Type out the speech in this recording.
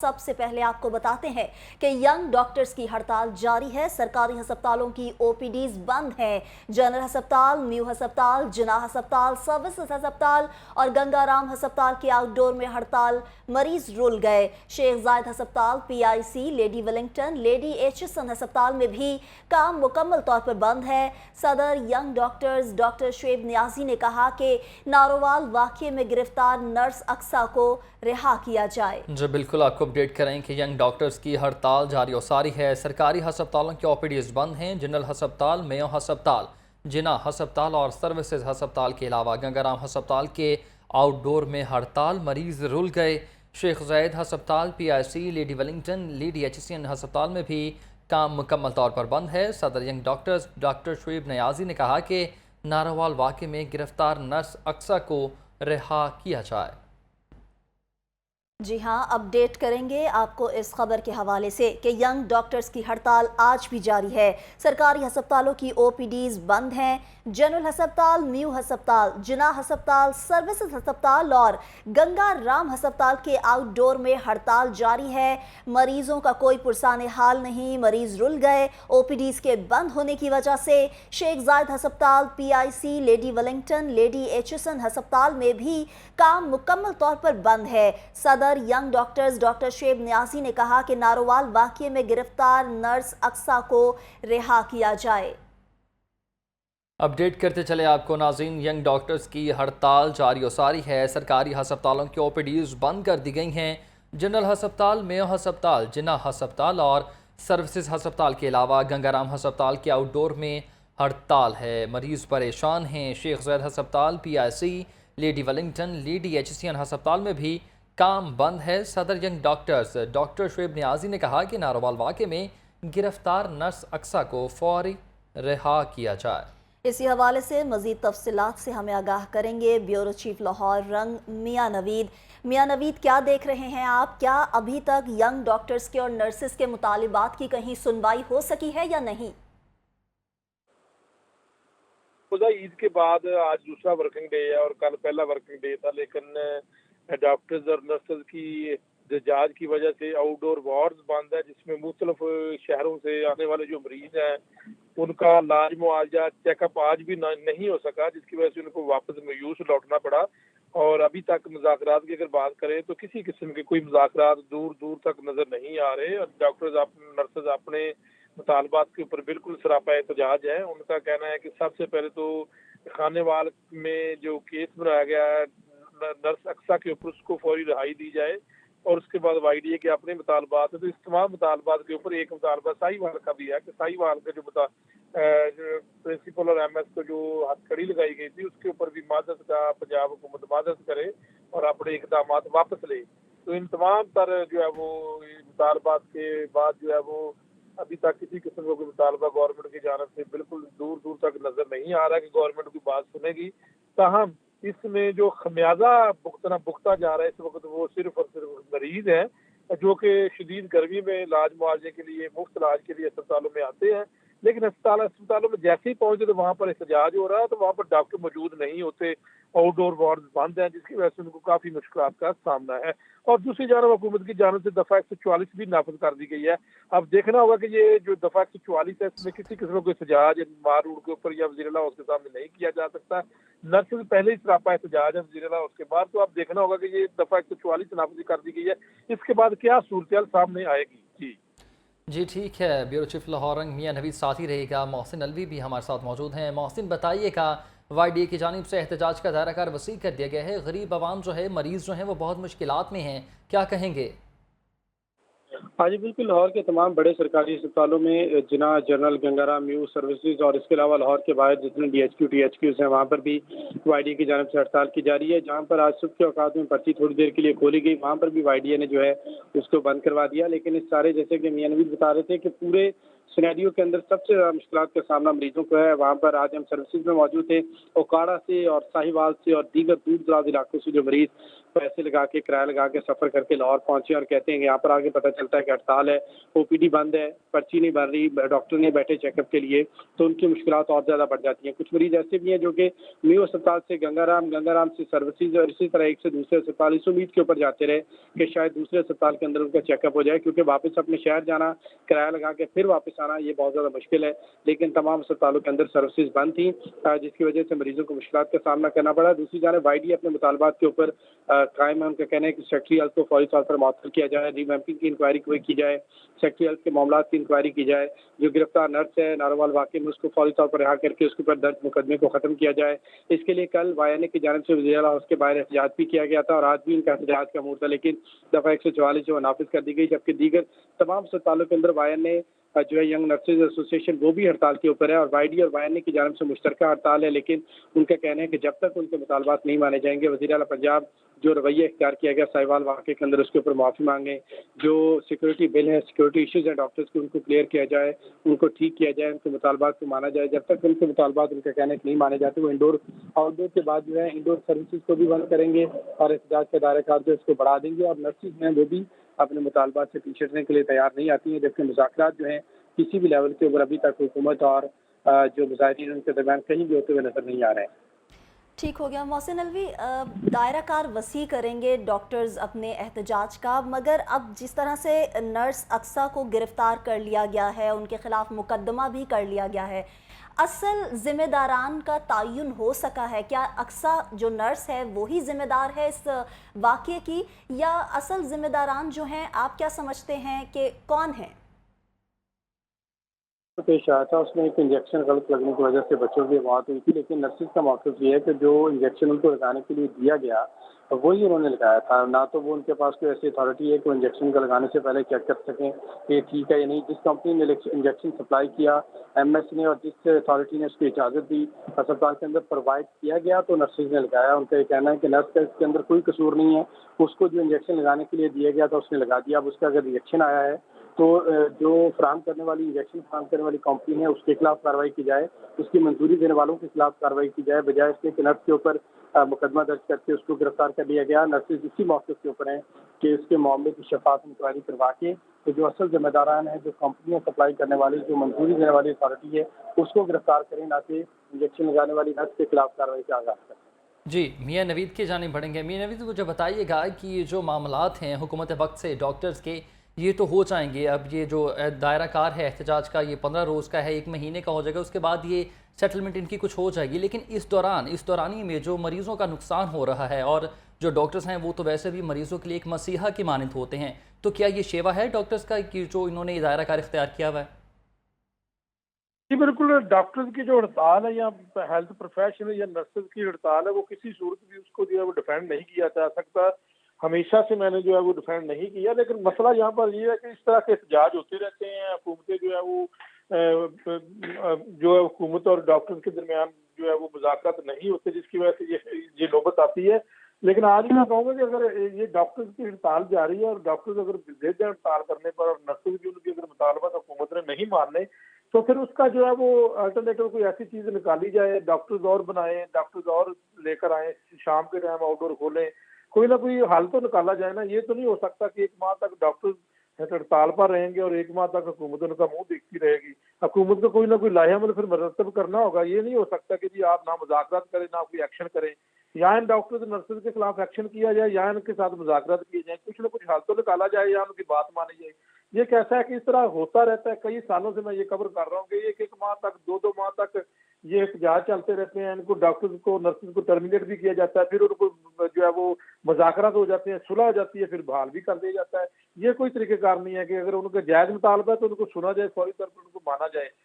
सबसे पहले आपको बताते हैं कि यंग डॉक्टर्स की हड़ताल जारी है। सरकारी हस्पतालों की ओपीडीज बंद हैं। जनरल हस्पताल, न्यू हस्पताल, जिन्ना हस्पताल, सर्विसेज हस्पताल और गंगाराम हस्पताल के आउटडोर में हड़ताल मरीज रुल गए। शेख जायद हस्पताल, PIC, Lady Wellington, Lady Aitchison हस्पताल में भी काम मुकम्मल तौर पर बंद है। सदर young doctors doctor Shoaib Niazi ने कहा कि नारोवाल वाक़ये में गिरफ्तार नर्स अक्सा को रिहा किया जाए। जी बिल्कुल, आपको अपडेट करें कि यंग डॉक्टर्स की हड़ताल जारी और सारी है। सरकारी हस्पतालों की ओपीडीज बंद हैं। जनरल हस्पताल, मेयो हस्पताल, जिन्ना हस्पताल और सर्विसेज हस्पताल के अलावा गंगाराम हस्पताल के आउटडोर में हड़ताल मरीज रुल गए। शेख जायद हस्पताल, PIC, Lady Wellington, Lady Aitchison हस्पताल में भी काम मुकम्मल तौर पर बंद है। सदर young doctors doctor Shoaib Niazi ने कहा कि नारोवाल वाक़ये में गिरफ्तार नर्स अक्सा को रिहा किया जाए। जी हाँ, अपडेट करेंगे आपको इस खबर के हवाले से कि यंग डॉक्टर्स की हड़ताल आज भी जारी है। सरकारी हस्पतालों की ओपीडीज बंद हैं। जनरल हस्पताल, न्यू हस्पताल, जिन्ना हस्पताल, सर्विसेज हस्पताल और गंगा राम हस्पताल के आउटडोर में हड़ताल जारी है। मरीजों का कोई पुरसाने हाल नहीं, मरीज रुल गए। ओपीडीज के बंद होने की वजह से शेख जायद हस्पताल, PIC, Lady Wellington, Lady Aitchison हस्पताल में भी काम मुकम्मल तौर पर बंद है। सदर young doctors doctor Shoaib Niazi ने कहा कि नारोवाल वाक़ये में गिरफ्तार नर्स अक्सा को रिहा किया जाए। अपडेट करते चले आपको नाज़रीन, यंग डॉक्टर्स की हड़ताल जारी और सारी है। सरकारी हस्पतालों की ओपीडीज बंद कर दी गई हैं। जनरल हस्पताल, मेयो हस्पताल, जिन्ना हस्पताल और सर्विसेज हस्पताल के अलावा गंगाराम हस्पताल के आउटडोर में हड़ताल है। मरीज परेशान हैं। शेख जायद हस्पताल, PIC, Lady Wellington, Lady Aitchison हस्पताल में भी काम बंद है। सदर young doctors doctor Shoaib Niazi ने कहा कि नारोवाल वाक़ये में गिरफ्तार नर्स अक्सा को फौरी रिहा किया जाए। इसी हवाले से मज़ीद तफसीलात से हमें आगाह करेंगे ब्यूरो चीफ लाहौर रंग मियाँ नवीद। मियाँ नवीद, क्या देख रहे हैं आप? क्या अभी तक यंग डॉक्टर्स के और नर्सेस के मुतालिबात की कहीं सुनवाई हो सकी है या नहीं? खुदा ईद के बाद आज दूसरा वर्किंग डे है और कल पहला वर्किंग डे था, लेकिन डॉक्टर्स और नर्सेज की एहतजाज की वजह से आउटडोर वार्ड्स बंद है, जिसमें मुख्तलिफ शहरों से आने वाले जो मरीज हैं उनका इलाज मुआवजा चेकअप आज भी नहीं हो सका, जिसकी वजह से उनको वापस मायूस लौटना पड़ा। और अभी तक मुज़ाकरात की अगर बात करें तो किसी किस्म के कोई मुज़ाकरात दूर दूर तक नजर नहीं आ रहे। और डॉक्टर्स नर्सेज अपने मुतालबात के ऊपर बिल्कुल सरापा एहतजाज है। उनका कहना है कि सबसे पहले तो खानेवाल में जो केस बनाया गया है नर्स अक्सा के ऊपर, उसको फौरी रिहाई दी जाए। और उसके बाद वाईडीए के अपने मुतालबात है, तो इस तमाम मुतालबात के ऊपर एक मुतालबा साहिवाल का भी है कि साहिवाल का जो प्रिंसिपल और एमएस को जो हथकड़ी लगाई गई थी उसके ऊपर भी मदद का पंजाब हुकूमत मदद करे और अपने इकदाम वापस ले। तो इन तमाम तर जो है वो मुतालबात के बाद जो है वो अभी तक किसी किस्म का कोई मुतालबा गवर्नमेंट की जानब से बिल्कुल दूर दूर तक नजर नहीं आ रहा कि गवर्नमेंट की बात सुनेगी। ताहम इसमें जो खमियाजा भुगता जा रहा है इस वक्त, वो सिर्फ और सिर्फ मरीज हैं जो कि शदीद गर्मी में इलाज मुआवजे के लिए, मुफ्त इलाज के लिए अस्पतालों में आते हैं। लेकिन अस्पतालों में जैसे ही पहुंचे तो वहाँ पर एहतजाज हो रहा है, तो वहाँ पर डॉक्टर मौजूद नहीं होते, आउटडोर वार्ड बंद हैं, जिसकी वजह से उनको काफी मुश्किलात का सामना है। और दूसरी जानब हुकूमत की जानब से दफा 144 भी नाफिज कर दी गई है। अब देखना होगा कि ये जो दफा 144 है इसमें किसी किस्म को एहतजाज मार रोड के ऊपर या वज़ीर-ए-आला हाउस के सामने नहीं किया जा सकता। नर्सेज पहले ही सरापा एहतजाज है वज़ीर-ए-आला हाउस के बाद, तो अब देखना होगा कि ये दफा 144 नाफिज कर दी गई है, इसके बाद क्या सूरत सामने आएगी। जी ठीक है, ब्यूरो चीफ लाहौर मियाँ नवीद साथ ही रहेगा। मोहसिन अलवी भी हमारे साथ मौजूद हैं। मोहसिन, बताइएगा, वाईडीए की जानिब से एहतजाज का दायरा कार वसी कर दिया गया है। गरीब आवाम जो है, मरीज़ जो हैं वो बहुत मुश्किलात में हैं, क्या कहेंगे? हाँ जी बिल्कुल, लाहौर के तमाम बड़े सरकारी अस्पतालों में जिन्ना, जनरल, गंगाराम, न्यू सर्विसेज और इसके अलावा लाहौर के बाहर जितने DHQ-THQs हैं वहाँ पर भी वाईडीए की जानिब से हड़ताल की जा रही है। जहाँ पर आज सुबह के औकात में पर्ची थोड़ी देर के लिए खोली गई, वहाँ पर भी वाईडीए ने जो है उसको बंद करवा दिया। लेकिन इस सारे, जैसे कि मियां नवीद बता रहे थे कि पूरे सिनेरियो के अंदर सबसे ज़्यादा मुश्किलात का सामना मरीजों को है। वहाँ पर आज हम सर्विसेज में मौजूद थे। ओकाड़ा से और साहिवाल से और दीगर दूर-दराज इलाकों से जो मरीज पैसे लगा के, किराया लगा के सफ़र करके लाहौर पहुँचे और कहते हैं कि यहाँ पर आके पता चलता है कि हड़ताल है, ओपीडी बंद है, पर्ची नहीं बन रही, डॉक्टर नहीं बैठे चेकअप के लिए, तो उनकी मुश्किलात और ज़्यादा बढ़ जाती हैं। कुछ मरीज ऐसे भी हैं जो कि मेयो अस्पताल से गंगाराम, गंगाराम से सर्विसेज और इसी तरह एक से दूसरे अस्पताल इस उम्मीद के ऊपर जाते रहे कि शायद दूसरे अस्पताल के अंदर उनका चेकअप हो जाए, क्योंकि वापस अपने शहर जाना, किराया लगा के फिर वापस आना, ये बहुत ज़्यादा मुश्किल है। लेकिन तमाम अस्पतालों के अंदर सर्विसेज बंद थी, जिसकी वजह से मरीजों को मुश्किलात का सामना करना पड़ा। दूसरी जानब वाईडी अपने मुतालबात के ऊपर कायम है। उनका कहना है कि सेक्रेटरी हेल्थ को फौरी तौर पर मुअत्तल किया जाए, रिवैम्पिंग की इंक्वायरी कोई की जाए, सेक्रेटरी हेल्थ के मामलात की इंक्वायरी की जाए, जो गिरफ्तार नर्स है नारोवाल वाकई में उसको फौरी तौर पर रिहा करके उसके ऊपर दर्ज मुकदमे को खत्म किया जाए। इसके लिए कल वाईएनए की जानिब से वज़ीर आला हाउस के बाहर एहतजाज भी किया गया था और आज भी इनका एहतजाज का मूड था, लेकिन दफ़ा 144 जो नाफिज कर दी गई, जबकि दीगर तमाम अस्पतालों के अंदर वाईएनए जो है यंग नर्सेज एसोसिएशन वो भी हड़ताल के ऊपर है और वाईडी और वाईएनए की जानिब से मुश्तरका हड़ताल है। लेकिन उनका कहना है कि जब तक उनके मुतालबात नहीं माने जाएंगे, वज़ीर आला पंजाब जो रवैया इख्तियार किया गया साहिवाल वाक़े के अंदर उसके ऊपर माफ़ी मांगे, जो सिक्योरिटी बिल है, सिक्योरिटी इश्यूज़ हैं डॉक्टर्स के, उनको क्लियर किया जाए, उनको ठीक किया जाए, उनके मुतालबात को माना जाए। जब तक उनके मुतालबात उनका कहना है कि नहीं माने जाते, वो इंडोर आउटडोर के बाद जो है इंडोर सर्विसेज को भी बंद करेंगे और एहतजाज का दायरा जो इसको बढ़ा देंगे। और नर्सेज हैं वो भी अपने मुतालबात से पीछे हटने के लिए तैयार नहीं आती हैं, जबकि मुज़ाकरात जो हैं किसी भी लेवल के ऊपर अभी तक हुकूमत और जो मुजाहिदीन उनके दरमियान कहीं भी होते हुए नजर नहीं आ रहे हैं। ठीक हो गया मोहसिन अलवी, दायरा कार वसी करेंगे डॉक्टर्स अपने एहतजाज का, मगर अब जिस तरह से नर्स अक्सा को गिरफ्तार कर लिया गया है, उनके खिलाफ मुकदमा भी कर लिया गया है, असल जिम्मेदारान का तयन हो सका है? क्या अक्सा जो नर्स है वही जिम्मेदार है इस वाक़ये की, या असल जिम्मेदारान जो हैं आप क्या समझते हैं कि कौन है? पेश आया था, उसमें एक इंजेक्शन गलत लगने की वजह से बच्चों की मौत हुई थी, लेकिन नर्सिस का मौक़िफ़ ये है कि जो इंजेक्शन उनको लगाने के लिए दिया गया वही उन्होंने लगाया था। ना तो वो उनके पास कोई ऐसी अथॉरिटी है कि वो इंजेक्शन को लगाने से पहले चेक कर सकें कि ये ठीक है या नहीं। जिस कंपनी ने इंजेक्शन सप्लाई किया एमएस ने, और जिस अथॉरिटी ने उसकी इजाज़त दी अस्पताल के अंदर प्रोवाइड किया गया, तो नर्सिस ने लगाया। उनका ये कहना है कि नर्स का इसके अंदर कोई कसूर नहीं है, उसको जो इंजेक्शन लगाने के लिए दिया गया था उसने लगा दिया। अब उसका अगर रिएक्शन आया है तो जो फराहम करने वाली इंजेक्शन फराहम करने वाली कंपनी है उसके खिलाफ कार्रवाई की जाए, उसकी मंजूरी देने वालों के खिलाफ कार्रवाई की जाए, बजाय इसके कि नर्स के ऊपर मुकदमा दर्ज करके उसको गिरफ्तार कर लिया गया। नर्सेज इसी मौके के ऊपर हैं कि इसके मामले की शफाफ इंक्वायरी करवा के तो जो असल जिम्मेदारान है, जो कंपनियां सप्लाई करने वाली, जो मंजूरी देने वाली अथॉरिटी है, उसको गिरफ्तार करें, ना कि इंजेक्शन लगाने वाली नर्स के खिलाफ कार्रवाई का आगाज़ करें। जी, मियाँ नवीद की जानिब बढ़ेंगे। मियाँ नवीद, मुझे बताइएगा कि ये जो मामलात हैं हुकूमत वक्त से डॉक्टर्स के, ये तो हो जाएंगे। अब ये जो दायरा कार है एहतजाज का, ये 15 रोज़ का है, 1 महीने का हो जाएगा, उसके बाद ये सेटलमेंट इनकी कुछ हो जाएगी। लेकिन इस दौरानी में जो मरीज़ों का नुकसान हो रहा है, और जो डॉक्टर्स हैं वो तो वैसे भी मरीज़ों के लिए एक मसीहा की मानंद होते हैं, तो क्या ये शेवा है डॉक्टर्स का कि जो इन्होंने ये दायरा कार इख्तियार किया हुआ है? जी बिल्कुल, डॉक्टर्स की जो हड़ताल है या हेल्थ प्रोफेशनल या नर्सेज की हड़ताल है, वो किसी सूरत भी उसको जो है वो डिफेंड नहीं किया जा सकता। हमेशा से मैंने जो है वो डिफेंड नहीं किया, लेकिन मसला यहाँ पर ये है कि इस तरह के एहतजाज होते रहते हैं। हुकूमतें जो है वो जो है हुकूमत और डॉक्टर्स के दरमियान जो है वो मुज़ाकरात नहीं होते, जिसकी वजह से ये नौबत आती है। लेकिन आज भी मैं कहूँगा कि अगर ये डॉक्टर्स की हड़ताल जारी है और डॉक्टर्स अगर जिद है हड़ताल करने पर और नर्सेज भी उनकी अगर मुतालबा हुकूमत ने नहीं मानने, तो फिर उसका जो है वो अल्टरनेटिव कोई ऐसी चीज़ निकाली जाए, डॉक्टर्स और बनाए, डॉक्टर्स और लेकर आए, शाम के टाइम आउटडोर खोलें, कोई ना कोई हल तो निकाला जाए ना। ये तो नहीं हो सकता कि 1 माह तक डॉक्टर्स हड़ताल पर रहेंगे और 1 माह तक हुकूमत उनका मुंह देखती रहेगी। हुकूमत को कोई ना कोई लाहेअमल फिर मरतब करना होगा। ये नहीं हो सकता कि जी आप ना मुज़ाकरात करें, ना कोई एक्शन करें। या इन डॉक्टर्स नर्सेज के खिलाफ एक्शन किया जाए, या इनके साथ मुज़ाकरात किए जाए, कुछ ना कुछ हल तो निकाला जाए, या उनकी बात मानी जाए। ये कैसा है कि इस तरह होता रहता है, कई सालों से मैं ये कवर कर रहा हूँ कि 1-1 माह तक, 2-2 माह तक ये एहतजाज चलते रहते हैं। इनको डॉक्टर्स को, नर्सेज को टर्मिनेट भी किया जाता है, फिर उनको जो है वो मुज़ाकरात हो जाते हैं, सुलह हो जाती है, फिर बहाल भी कर दिया जाता है। ये कोई तरीक़ेकार नहीं है कि अगर उनका जायज़ मुतालबा है तो उनको सुना जाए, फौरी तौर पर उनको माना जाए।